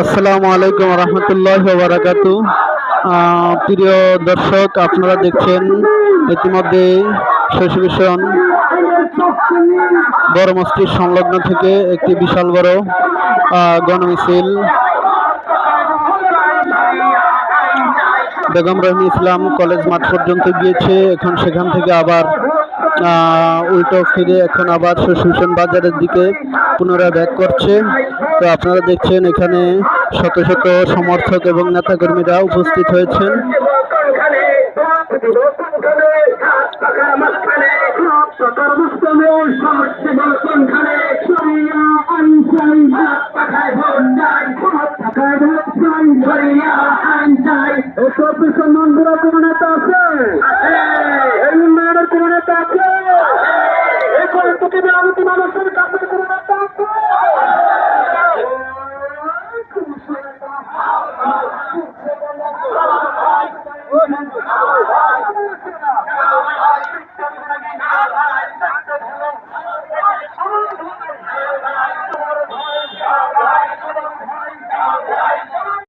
আসসালামু আলাইকুম রহমতুল্লাহ বারাকাতু। প্রিয় দর্শক, আপনারা দেখছেন ইতিমধ্যে শশী ভূষণ বড় মসজিদ সংলগ্ন থেকে একটি বিশাল বড় গণমিছিল বেগম রহিমা ইসলাম কলেজ মাঠ পর্যন্ত গিয়েছে। এখন সেখান থেকে আবার উল্টো ফিরে এখন আবার শশী ভূষণ বাজারের দিকে পুনরায় ব্যাক করছে। তো আপনারা দেখছেন এখানে শত শত সমর্থক এবং নেতাকর্মীরা উপস্থিত হয়েছেন। মানুষের কাছে কোনো নেতা আছে?